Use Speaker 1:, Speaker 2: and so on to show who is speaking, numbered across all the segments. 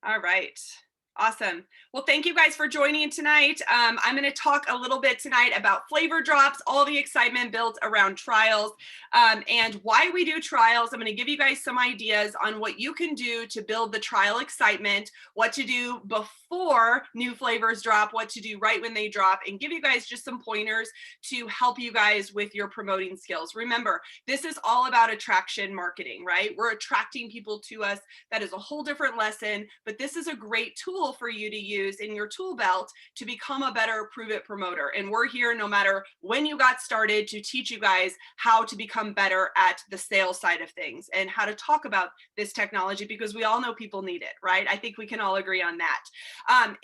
Speaker 1: All right. Awesome. Well, thank you guys for joining tonight. I'm going to talk a little bit tonight about flavor drops, all the excitement built around trials, and why we do trials. I'm going to give you guys some ideas on what you can do to build the trial excitement, what to do before new flavors drop, what to do right when they drop, and give you guys just some pointers to help you guys with your promoting skills. Remember, this is all about attraction marketing, right? We're attracting people to us. That is a whole different lesson, but this is a great tool for you to use in your tool belt to become a better Prove It promoter. And we're here no matter when you got started to teach you guys how to become better at the sales side of things and how to talk about this technology, because we all know people need it, right? I think we can all agree on that.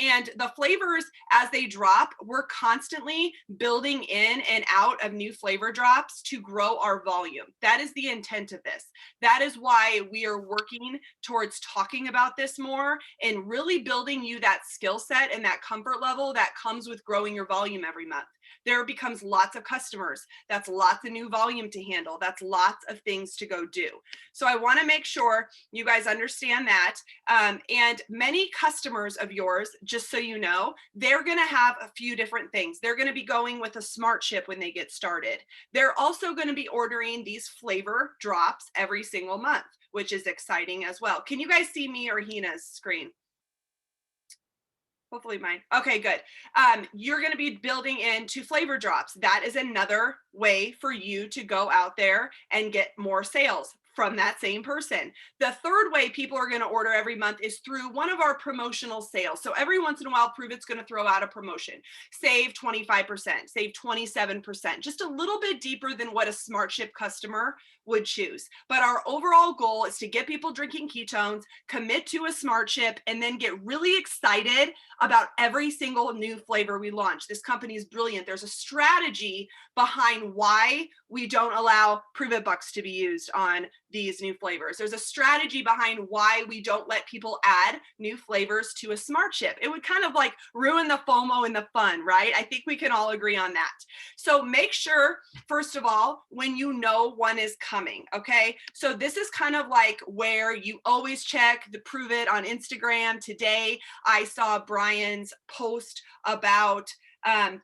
Speaker 1: And the flavors, as they drop, we're constantly building in and out of new flavor drops to grow our volume. That is the intent of this. That is why we are working towards talking about this more and really building you that skill set and that comfort level that comes with growing your volume every month. There becomes lots of customers. That's lots of new volume to handle. That's lots of things to go do. So I want to make sure you guys understand that. And many customers of yours, just so you know, they're going to have a few different things. They're going to be going with a smart chip when they get started. They're also going to be ordering these flavor drops every single month, which is exciting as well. Can you guys see me or Hina's screen? Hopefully mine. Okay, good. You're going to be building into flavor drops. That is another way for you to go out there and get more sales from that same person. The third way people are going to order every month is through one of our promotional sales. So every once in a while, Prove It's going to throw out a promotion. Save 25%, save 27%, just a little bit deeper than what a smart chip customer would choose. But our overall goal is to get people drinking ketones, commit to a smart chip, and then get really excited about every single new flavor we launch. This company is brilliant. There's a strategy behind why we don't allow Prove It bucks to be used on these new flavors. There's a strategy behind why we don't let people add new flavors to a smart chip. It would kind of like ruin the FOMO and the fun, right? I think we can all agree on that. So make sure, first of all, when you know one is coming, okay? So this is kind of like where you always check the Prove It on Instagram. Today, I saw Brian's post about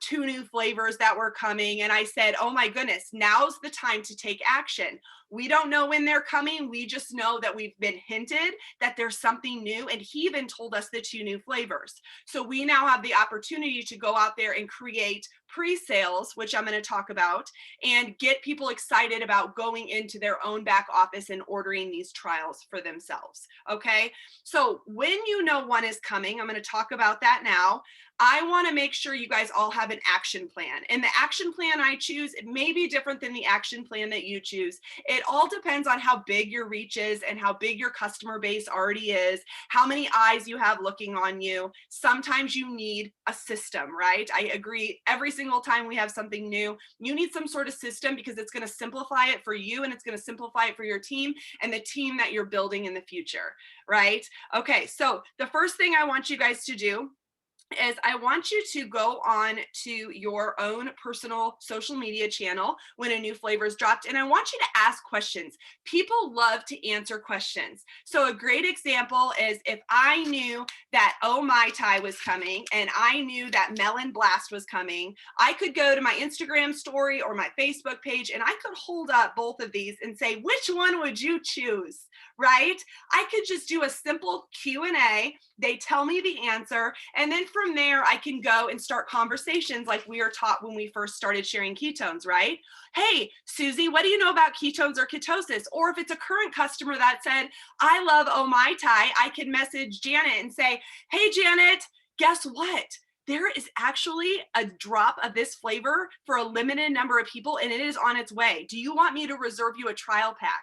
Speaker 1: 2 new flavors that were coming. And I said, oh my goodness, now's the time to take action. We don't know when they're coming. We just know that we've been hinted that there's something new. And he even told us the 2 new flavors. So we now have the opportunity to go out there and create pre-sales, which I'm going to talk about, and get people excited about going into their own back office and ordering these trials for themselves. Okay. So when you know one is coming, I'm going to talk about that now. I want to make sure you guys all have an action plan. And the action plan I choose, it may be different than the action plan that you choose. It all depends on how big your reach is and how big your customer base already is, how many eyes you have looking on you. Sometimes you need a system, right? I agree. Every single time we have something new, you need some sort of system because it's going to simplify it for you and it's going to simplify it for your team and the team that you're building in the future, right? Okay, so the first thing I want you guys to do is I want you to go on to your own personal social media channel when a new flavor is dropped, and I want you to ask questions. People love to answer questions. So a great example is if I knew that Oh Mai Tai was coming and I knew that Melon Blast was coming, I could go to my Instagram story or my Facebook page and I could hold up both of these and say, which one would you choose, right? I could just do a simple Q&A. They tell me the answer, and then from there, I can go and start conversations like we were taught when we first started sharing ketones, right? Hey, Susie, what do you know about ketones or ketosis? Or if it's a current customer that said, I love Oh Mai Tai, I can message Janet and say, hey, Janet, guess what? There is actually a drop of this flavor for a limited number of people, and it is on its way. Do you want me to reserve you a trial pack?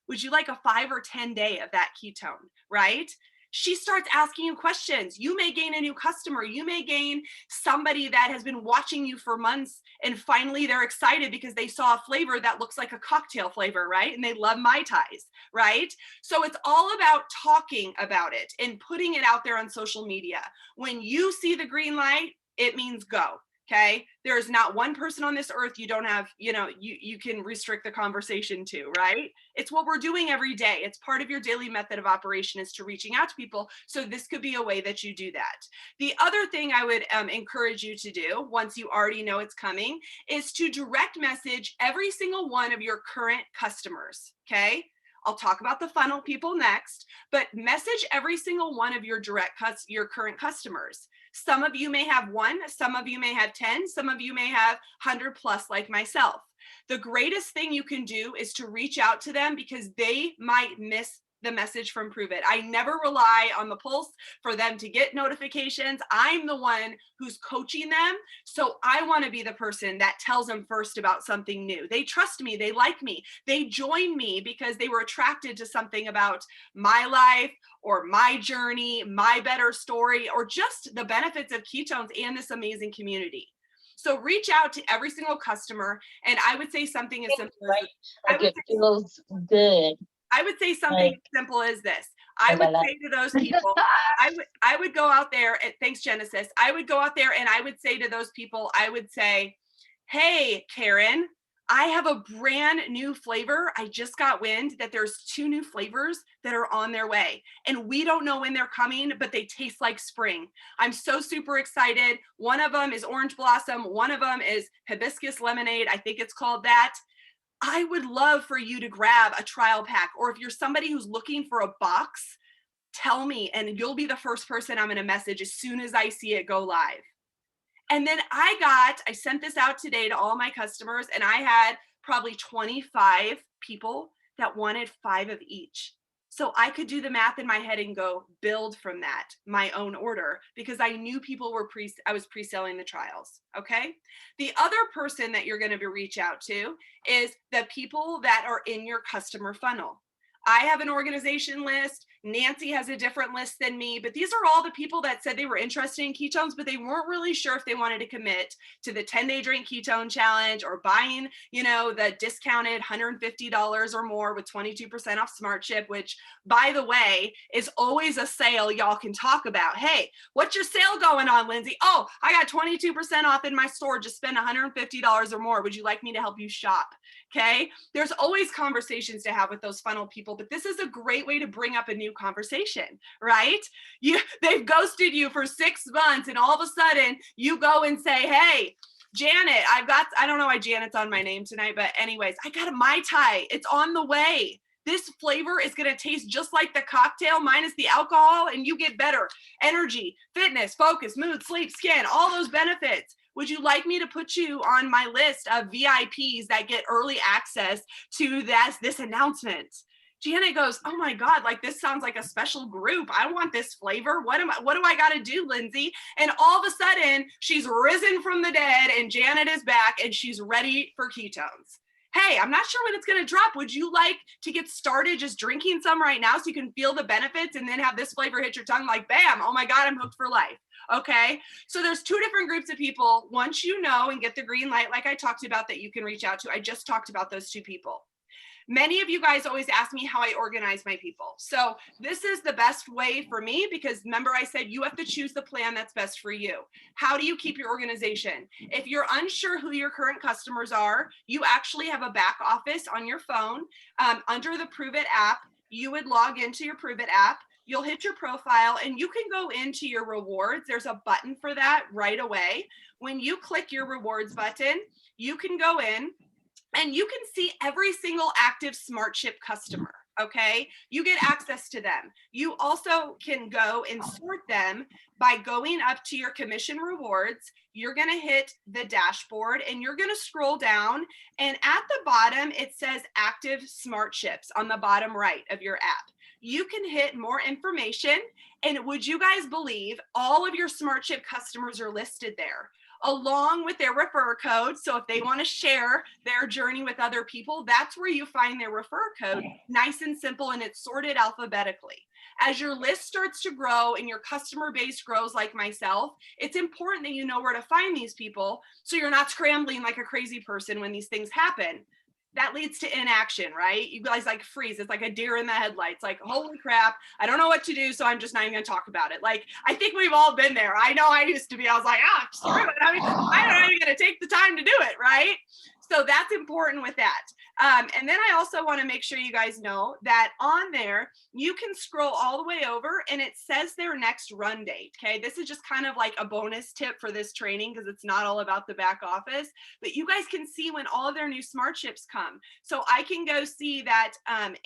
Speaker 1: Would you like a 5 or 10 day of that ketone, right? She starts asking you questions. You may gain a new customer. You may gain somebody that has been watching you for months and finally they're excited because they saw a flavor that looks like a cocktail flavor, right? And they love Mai Tais, right? So it's all about talking about it and putting it out there on social media. When you see the green light, it means go. Okay. There's not one person on this earth you don't have, you can restrict the conversation to, right? It's what we're doing every day. It's part of your daily method of operation is to reaching out to people. So this could be a way that you do that. The other thing I would encourage you to do once you already know it's coming is to direct message every single one of your current customers. Okay. I'll talk about the funnel people next, but message every single one of your your current customers. Some of you may have one, some of you may have 10, some of you may have 100 plus like myself. The greatest thing you can do is to reach out to them because they might miss the message from Prove It. I never rely on the pulse for them to get notifications. I'm the one who's coaching them. So I want to be the person that tells them first about something new. They trust me. They like me. They join me because they were attracted to something about my life or my journey, my better story, or just the benefits of ketones and this amazing community. So reach out to every single customer. And I would say something as simple as
Speaker 2: like it feels good.
Speaker 1: I would say something as simple as this. I would say to those people, I would go out there and thanks, Genesis. I would go out there and I would say to those people, I would say, hey, Karen, I have a brand new flavor. I just got wind that there's 2 new flavors that are on their way. And we don't know when they're coming, but they taste like spring. I'm so super excited. One of them is orange blossom. One of them is hibiscus lemonade. I think it's called that. I would love for you to grab a trial pack, or if you're somebody who's looking for a box, tell me and you'll be the first person I'm going to message as soon as I see it go live. And then I sent this out today to all my customers and I had probably 25 people that wanted 5 of each. So I could do the math in my head and go build from that my own order because I knew people were I was pre-selling the trials. Okay. The other person that you're going to reach out to is the people that are in your customer funnel. I have an organization list. Nancy has a different list than me, but these are all the people that said they were interested in ketones, but they weren't really sure if they wanted to commit to the 10-day drink ketone challenge or buying, the discounted $150 or more with 22% off Smart Ship, which by the way, is always a sale y'all can talk about. Hey, what's your sale going on, Lindsay? Oh, I got 22% off in my store. Just spend $150 or more. Would you like me to help you shop? Okay. There's always conversations to have with those funnel people, but this is a great way to bring up a new conversation, right? They've ghosted you for 6 months and all of a sudden you go and say, hey, Janet, I don't know why Janet's on my name tonight, but anyways, I got a Mai Tai. It's on the way. This flavor is going to taste just like the cocktail minus the alcohol, and you get better energy, fitness, focus, mood, sleep, skin, all those benefits. Would you like me to put you on my list of VIPs that get early access to this announcement? Janet goes, oh my God, like this sounds like a special group. I want this flavor. What do I got to do, Lindsay? And all of a sudden she's risen from the dead and Janet is back and she's ready for ketones. Hey, I'm not sure when it's going to drop. Would you like to get started just drinking some right now so you can feel the benefits and then have this flavor hit your tongue like bam, oh my God, I'm hooked for life. Okay. So there's 2 different groups of people. Once you know and get the green light, like I talked about, that you can reach out to. I just talked about those 2 people. Many of you guys always ask me how I organize my people. So this is the best way for me because remember I said you have to choose the plan that's best for you. How do you keep your organization? If you're unsure who your current customers are, you actually have a back office on your phone. Under the Prove It app, you would log into your Prove It app. You'll hit your profile and you can go into your rewards. There's a button for that right away. When you click your rewards button, you can go in and you can see every single active Smart Ship customer. Okay. You get access to them. You also can go and sort them by going up to your commission rewards. You're going to hit the dashboard and you're going to scroll down. And at the bottom, it says active Smart Ships on the bottom right of your app. You can hit more information. And would you guys believe all of your Smart Ship customers are listed there, along with their refer code. So if they want to share their journey with other people, that's where you find their refer code. Nice and simple, and it's sorted alphabetically. As your list starts to grow and your customer base grows like myself, it's important that you know where to find these people so you're not scrambling like a crazy person when these things happen. that leads to inaction, right? You guys like freeze. It's like a deer in the headlights. Like, holy crap, I don't know what to do, so I'm just not even going to talk about it. Like, I think we've all been there. I know I used to be. I was like, screw it. I mean, I'm not even going to take the time to do it, right? So that's important with that. And then I also want to make sure you guys know that on there, you can scroll all the way over and it says their next run date. Okay. This is just kind of like a bonus tip for this training because it's not all about the back office, but you guys can see when all of their new smart chips come. So I can go see that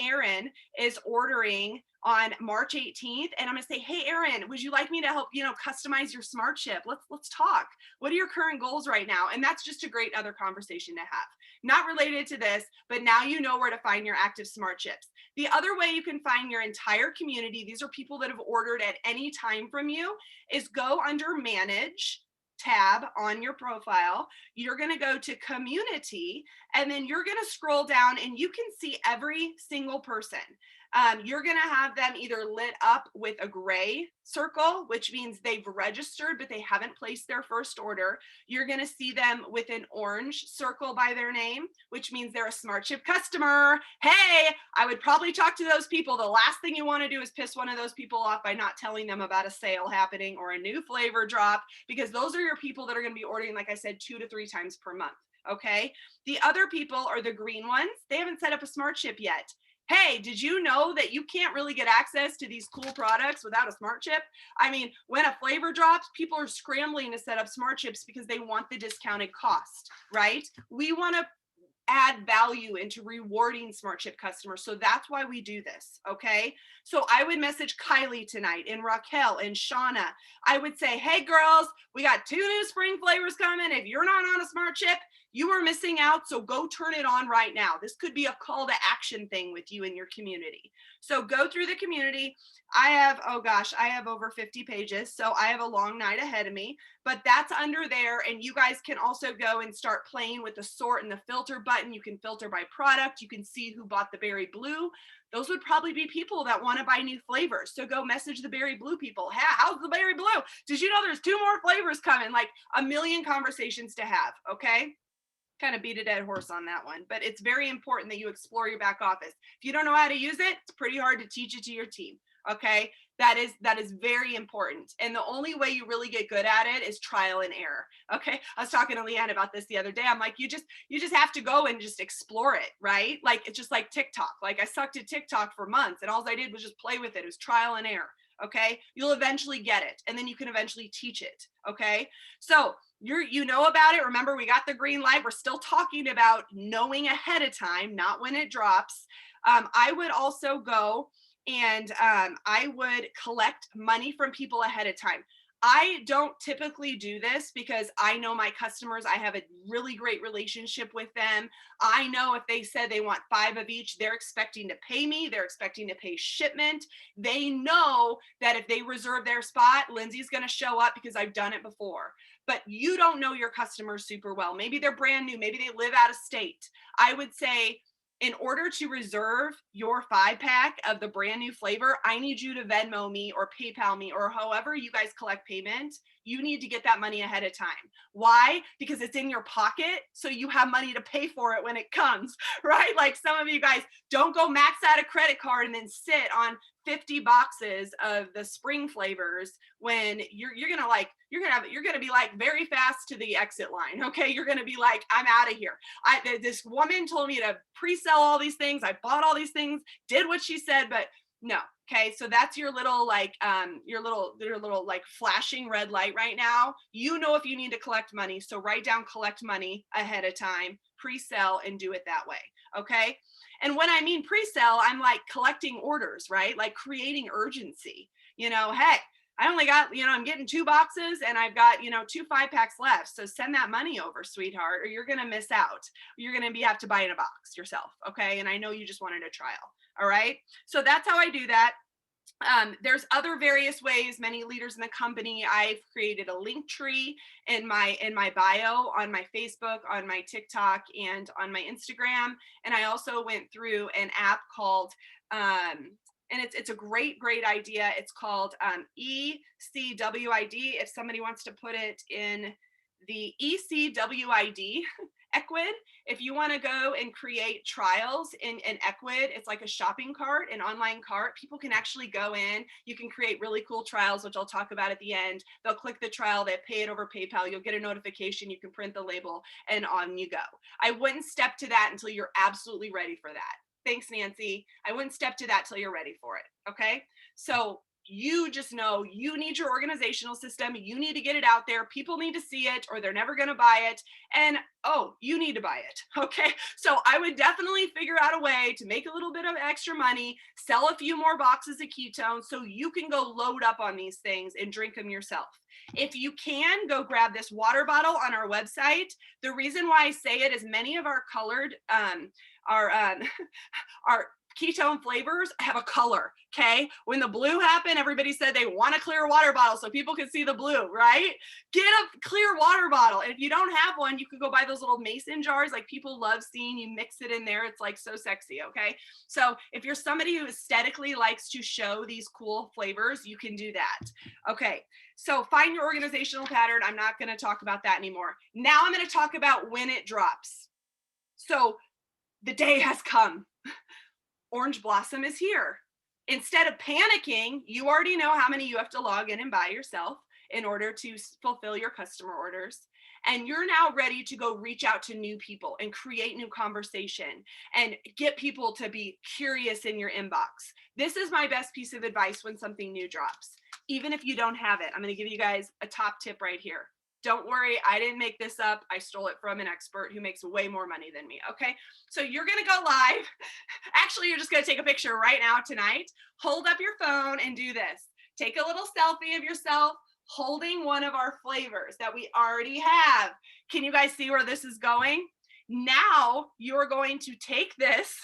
Speaker 1: Aaron is ordering on March 18th, and I'm gonna say, hey Aaron, would you like me to help, customize your smart chip? Let's talk. What are your current goals right now? And that's just a great other conversation to have. Not related to this, but now you know where to find your active smart chips. The other way you can find your entire community, these are people that have ordered at any time from you, is go under manage tab on your profile. You're going to go to community, and then you're going to scroll down and you can see every single person. You're going to have them either lit up with a gray circle, which means they've registered, but they haven't placed their first order. You're going to see them with an orange circle by their name, which means they're a smart chip customer. Hey, I would probably talk to those people. The last thing you want to do is piss one of those people off by not telling them about a sale happening or a new flavor drop, because those are your people that are going to be ordering, like I said, 2 to 3 times per month. Okay. The other people are the green ones. They haven't set up a smart chip yet. Hey, did you know that you can't really get access to these cool products without a smart chip? I mean, when a flavor drops, people are scrambling to set up smart chips because they want the discounted cost, right? We want to add value into rewarding smart chip customers. So that's why we do this. Okay. So I would message Kylie tonight and Raquel and Shauna. I would say, hey girls, we got 2 new spring flavors coming. If you're not on a smart chip, you are missing out. So go turn it on right now. This could be a call to action thing with you and your community. So go through the community. I have over 50 pages. So I have a long night ahead of me, but that's under there. And you guys can also go and start playing with the sort and the filter button. You can filter by product. You can see who bought the berry blue. Those would probably be people that want to buy new flavors. So go message the berry blue people. Hey, how's the berry blue? Did you know there's 2 more flavors coming? Like a million conversations to have. Okay. Kind of beat a dead horse on that one, but it's very important that you explore your back office. If you don't know how to use it, it's pretty hard to teach it to your team. Okay. That is very important. And the only way you really get good at it is trial and error. Okay. I was talking to Leanne about this the other day. I'm like, you just have to go and just explore it, right? Like, it's just like TikTok. Like, I sucked at TikTok for months and all I did was just play with it. It was trial and error. Okay. You'll eventually get it. And then you can eventually teach it. Okay. So you know about it. Remember, we got the green light. We're still talking about knowing ahead of time, not when it drops. I would also go and I would collect money from people ahead of time. I don't typically do this because I know my customers. I have a really great relationship with them. I know if they said they want 5 of each, they're expecting to pay me. They're expecting to pay shipment. They know that if they reserve their spot, Lindsay's going to show up because I've done it before. But you don't know your customers super well. Maybe they're brand new. Maybe they live out of state. I would say, in order to reserve your 5-pack of the brand new flavor, I need you to Venmo me or PayPal me or however you guys collect payment. You need to get that money ahead of time. Why? Because it's in your pocket, so you have money to pay for it when it comes, right? Like some of you guys don't go max out a credit card and then sit on 50 boxes of the spring flavors when you're gonna be like very fast to the exit line. Okay, you're gonna be like, I'm out of here. This woman told me to pre-sell all these things. I bought all these things, did what she said, but no. Okay, so that's your little like your little like flashing red light right now. You know if you need to collect money, so write down collect money ahead of time, pre-sell, and do it that way. Okay. And when I mean pre-sell, I'm like collecting orders, right? Like creating urgency. Hey, I only got, I'm getting 2 boxes and I've got, 2 5-packs left. So send that money over, sweetheart, or you're going to miss out. You're going to have to buy in a box yourself. Okay. And I know you just wanted a trial. All right. So that's how I do that. There's other various ways. Many leaders in the company, I've created a link tree in my bio on my Facebook, on my TikTok, and on my Instagram. And I also went through an app called and it's a great idea. It's called ECWID. If somebody wants to put it in the ECWID Equid, if you want to go and create trials in Equid, it's like a shopping cart, an online cart. People can actually go in. You can create really cool trials, which I'll talk about at the end. They'll click the trial, they pay it over PayPal. You'll get a notification. You can print the label, and on you go. I wouldn't step to that until you're absolutely ready for that. Thanks, Nancy. I wouldn't step to that till you're ready for it. Okay. So you just know you need your organizational system. You need to get it out there. People need to see it or they're never going to buy it. And oh, you need to buy it. Okay. So I would definitely figure out a way to make a little bit of extra money, sell a few more boxes of ketones so you can go load up on these things and drink them yourself. If you can, go grab this water bottle on our website. The reason why I say it is many of our colored, our, our ketone flavors have a color. Okay. When the blue happened, everybody said they want a clear water bottle so people can see the blue, right? Get a clear water bottle. And if you don't have one, you could go buy those little mason jars. Like people love seeing you mix it in there. It's like so sexy. Okay. So if you're somebody who aesthetically likes to show these cool flavors, you can do that. Okay. So find your organizational pattern. I'm not going to talk about that anymore. Now I'm going to talk about when it drops. So the day has come. Orange Blossom is here. Instead of panicking, you already know how many you have to log in and buy yourself in order to fulfill your customer orders. And you're now ready to go reach out to new people and create new conversation and get people to be curious in your inbox. This is my best piece of advice when something new drops. Even if you don't have it, I'm going to give you guys a top tip right here. Don't worry, I didn't make this up. I stole it from an expert who makes way more money than me. Okay. So you're going to go live. Actually, you're just going to take a picture right now tonight. Hold up your phone and do this. Take a little selfie of yourself holding one of our flavors that we already have. Can you guys see where this is going? Now you're going to take this,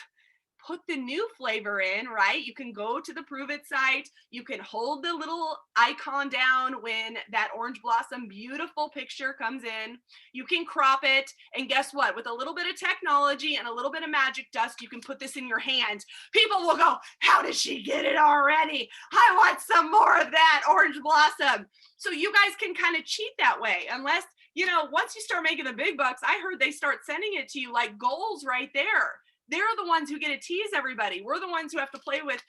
Speaker 1: put the new flavor in, right? You can go to the Prove It site. You can hold the little icon down when that orange blossom beautiful picture comes in. You can crop it. And guess what? With a little bit of technology and a little bit of magic dust, you can put this in your hand. People will go, how did she get it already? I want some more of that orange blossom. So you guys can kind of cheat that way, unless, you know, once you start making the big bucks, I heard they start sending it to you like goals right there. They're the ones who get to tease everybody. We're the ones who have to play with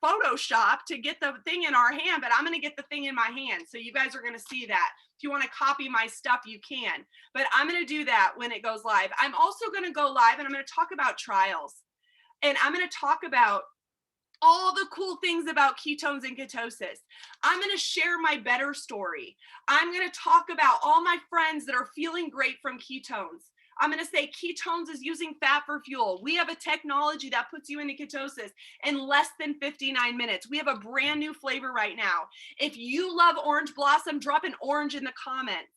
Speaker 1: Photoshop to get the thing in our hand, but I'm going to get the thing in my hand. So you guys are going to see that. If you want to copy my stuff, you can, but I'm going to do that when it goes live. I'm also going to go live and I'm going to talk about trials, and I'm going to talk about all the cool things about ketones and ketosis. I'm going to share my better story. I'm going to talk about all my friends that are feeling great from ketones. I'm going to say ketones is using fat for fuel. We have a technology that puts you into ketosis in less than 59 minutes. We have a brand new flavor right now. If you love Orange Blossom, drop an orange in the comments.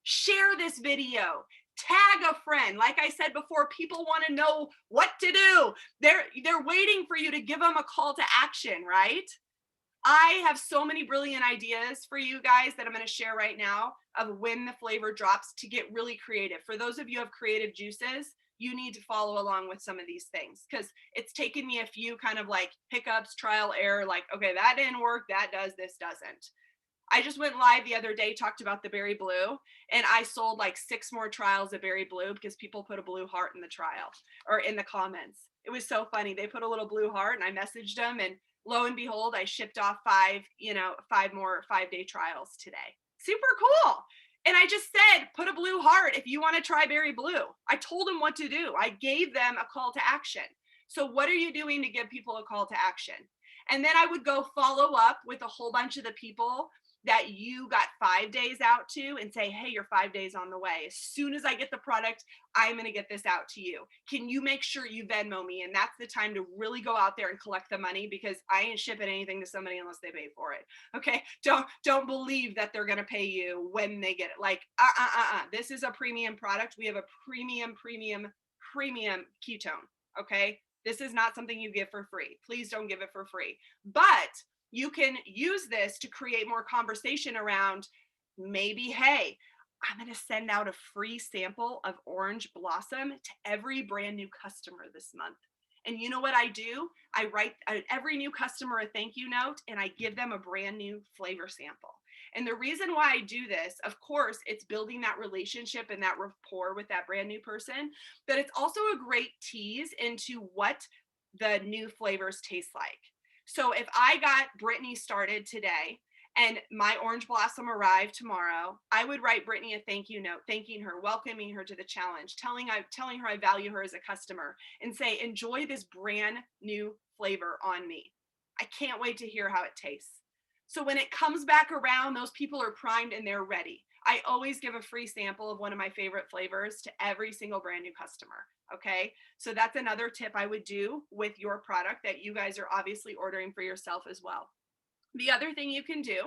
Speaker 1: Share this video. Tag a friend. Like I said before, people want to know what to do. They're waiting for you to give them a call to action, right? I have so many brilliant ideas for you guys that I'm going to share right now of when the flavor drops to get really creative. For those of you who have creative juices, you need to follow along with some of these things, because it's taken me a few kind of like hiccups, trial, error, like, okay, that didn't work, that does, this doesn't. I just went live the other day, talked about the berry blue, and I sold like 6 more trials of berry blue because people put a blue heart in the trial or in the comments. It was so funny. They put a little blue heart and I messaged them, and lo and behold, I shipped off 5 more 5-day trials today. Super cool. And I just said, put a blue heart if you want to try berry blue. I told them what to do. I gave them a call to action. So what are you doing to give people a call to action? And then I would go follow up with a whole bunch of the people that you got 5 days out to and say, hey, you're 5 days on the way. As soon as I get the product, I'm going to get this out to you. Can you make sure you Venmo me? And that's the time to really go out there and collect the money, because I ain't shipping anything to somebody unless they pay for it. Okay. Don't believe that they're going to pay you when they get it. Like, this is a premium product. We have a premium ketone. Okay. This is not something you give for free. Please don't give it for free. But you can use this to create more conversation around, maybe, hey, I'm going to send out a free sample of Orange Blossom to every brand new customer this month. And you know what I do? I write every new customer a thank you note, and I give them a brand new flavor sample. And the reason why I do this, of course, it's building that relationship and that rapport with that brand new person, but it's also a great tease into what the new flavors taste like. So if I got Brittany started today and my orange blossom arrived tomorrow, I would write Brittany a thank you note, thanking her, welcoming her to the challenge, telling her I value her as a customer, and say, enjoy this brand new flavor on me. I can't wait to hear how it tastes. So when it comes back around, those people are primed and they're ready. I always give a free sample of one of my favorite flavors to every single brand new customer. Okay. So that's another tip I would do with your product that you guys are obviously ordering for yourself as well. The other thing you can do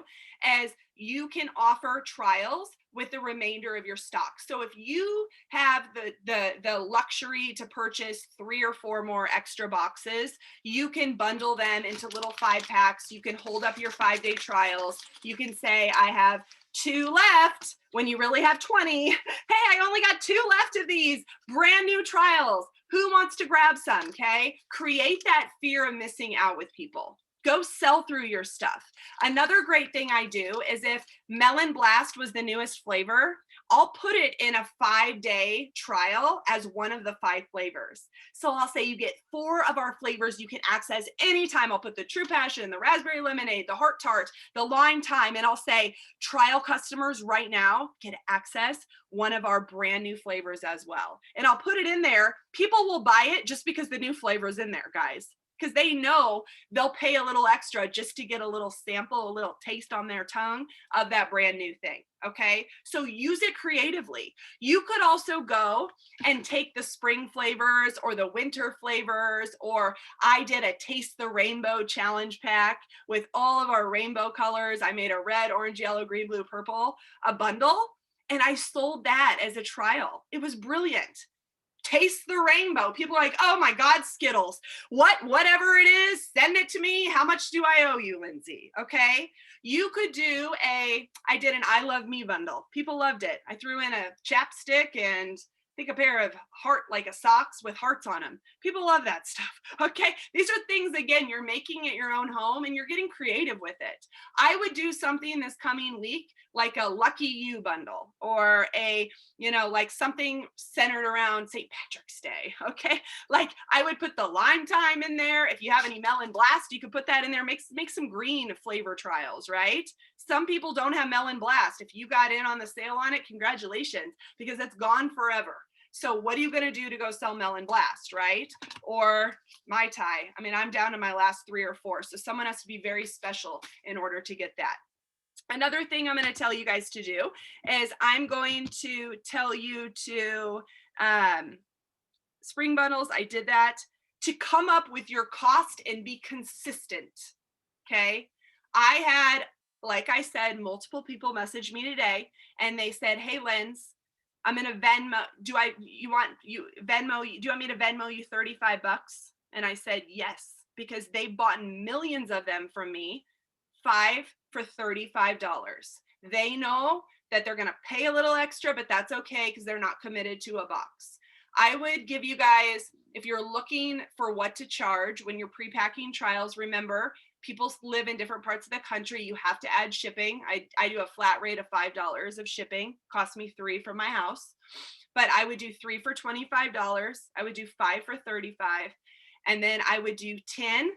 Speaker 1: is you can offer trials with the remainder of your stock. So if you have the luxury to purchase 3 or 4 more extra boxes, you can bundle them into little 5 packs. You can hold up your 5-day trials. You can say, I have 2 left when you really have 20. Hey, I only got 2 left of these brand new trials. Who wants to grab some? Okay. Create that fear of missing out with people. Go sell through your stuff. Another great thing I do is if Melon Blast was the newest flavor, I'll put it in a 5-day trial as one of the 5 flavors. So I'll say you get 4 of our flavors you can access anytime. I'll put the True Passion, the Raspberry Lemonade, the Heart Tart, the Lime Thyme, and I'll say trial customers right now can access one of our brand new flavors as well. And I'll put it in there. People will buy it just because the new flavor is in there, guys, because they know they'll pay a little extra just to get a little sample, a little taste on their tongue of that brand new thing. Okay. So use it creatively. You could also go and take the spring flavors or the winter flavors, or I did a Taste the Rainbow challenge pack with all of our rainbow colors. I made a red, orange, yellow, green, blue, purple, a bundle, and I sold that as a trial. It was brilliant. Taste the Rainbow. People are like, oh my God, Skittles. Whatever it is, send it to me. How much do I owe you, Lindsay? Okay. You could do I did an I Love Me bundle. People loved it. I threw in a chapstick and I think a pair of like a socks with hearts on them. People love that stuff. Okay. These are things, again, you're making at your own home and you're getting creative with it. I would do something this coming week like a Lucky You bundle, or like something centered around St. Patrick's Day. Okay. Like I would put the Lime Thyme in there. If you have any Melon Blast, you could put that in there. Make some green flavor trials, right? Some people don't have Melon Blast. If you got in on the sale on it, congratulations, because it's gone forever. So what are you going to do to go sell Melon Blast, right? Or Mai Tai. I mean, I'm down to my last 3 or 4. So someone has to be very special in order to get that. Another thing I'm going to tell you guys to do is I'm going to tell you to spring bundles. I did that to come up with your cost and be consistent. Okay. I had, like I said, multiple people message me today and they said, hey, Linz, I'm going to Venmo. Do you want me to Venmo you $35? And I said, yes, because they bought millions of them from me, 5 for $35. They know that they're going to pay a little extra, but that's okay because they're not committed to a box. I would give you guys, if you're looking for what to charge when you're pre-packing trials, remember, people live in different parts of the country. You have to add shipping. I do a flat rate of $5 of shipping. Cost me $3 from my house, but I would do 3 for $25. I would do 5 for $35. And then I would do 10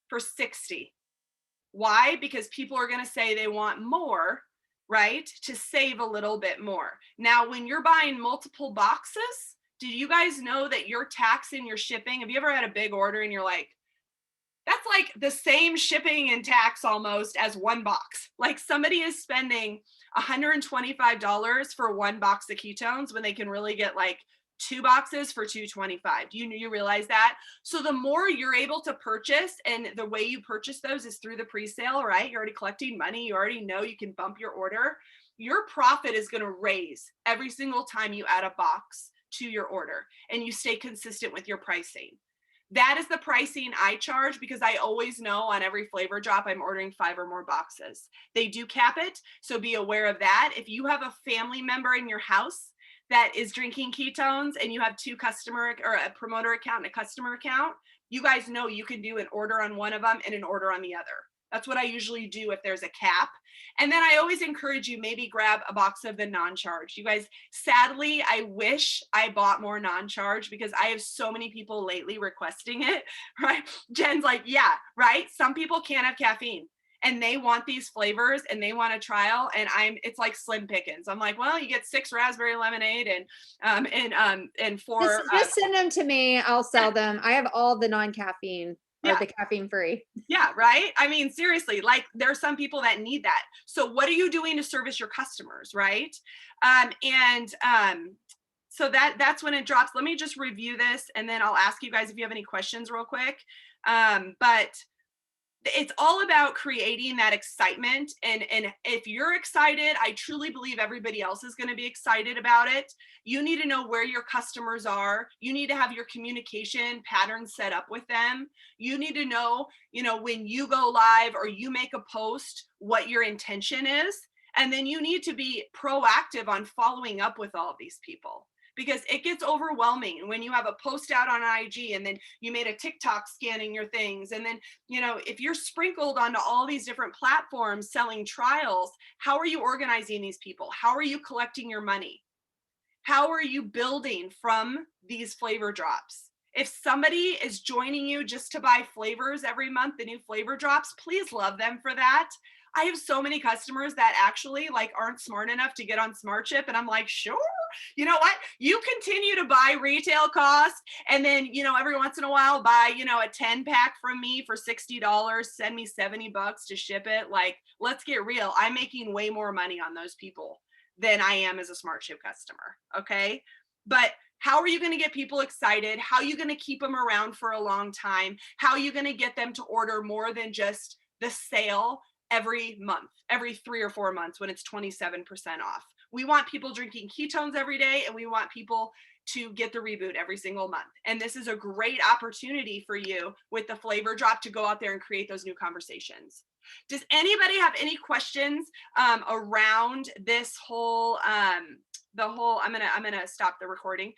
Speaker 1: for $60. Why? Because people are going to say they want more, right? To save a little bit more. Now, when you're buying multiple boxes, do you guys know that your tax and your shipping, have you ever had a big order and you're like, that's like the same shipping and tax almost as one box. Like somebody is spending $125 for one box of ketones when they can really get like 2 boxes for $225. Do you realize that? So the more you're able to purchase, and the way you purchase those is through the pre-sale, right? You're already collecting money. You already know you can bump your order. Your profit is going to raise every single time you add a box to your order and you stay consistent with your pricing. That is the pricing I charge because I always know on every flavor drop I'm ordering 5 or more boxes. They do cap it, so be aware of that. If you have a family member in your house that is drinking ketones and you have 2 customer or a promoter account and a customer account, you guys know you can do an order on one of them and an order on the other. That's what I usually do if there's a cap. And then I always encourage you, maybe grab a box of the non-charge. You guys, sadly, I wish I bought more non-charge because I have so many people lately requesting it, right? Jen's like, yeah, right. Some people can't have caffeine and they want these flavors and they want a trial, and it's like slim pickings. I'm like, well, you get 6 raspberry lemonade and 4
Speaker 3: Just send them to me. I'll sell them. I have all the non-caffeine or
Speaker 1: yeah.
Speaker 3: the caffeine free.
Speaker 1: Yeah, right. I mean, seriously, like there are some people that need that. So what are you doing to service your customers, right? So that's when it drops. Let me just review this, and then I'll ask you guys if you have any questions real quick. But it's all about creating that excitement, and if you're excited, I truly believe everybody else is going to be excited about it. You need to know where your customers are. You need to have your communication patterns set up with them. You need to know, when you go live or you make a post, what your intention is, and then you need to be proactive on following up with all of these people, because it gets overwhelming when you have a post out on IG and then you made a TikTok scanning your things. And then, if you're sprinkled onto all these different platforms selling trials, how are you organizing these people? How are you collecting your money? How are you building from these flavor drops? If somebody is joining you just to buy flavors every month, the new flavor drops, please love them for that. I have so many customers that actually aren't smart enough to get on SmartShip, and I'm like, sure, you know what? You continue to buy retail cost, and then every once in a while buy a 10-pack from me for $60. Send me $70 to ship it. Like, let's get real. I'm making way more money on those people than I am as a SmartShip customer. Okay, but how are you going to get people excited? How are you going to keep them around for a long time? How are you going to get them to order more than just the sale every month, every 3 or 4 months when it's 27% off? We want people drinking ketones every day, and we want people to get the reboot every single month. And this is a great opportunity for you with the flavor drop to go out there and create those new conversations. Does anybody have any questions around this whole I'm gonna stop the recording.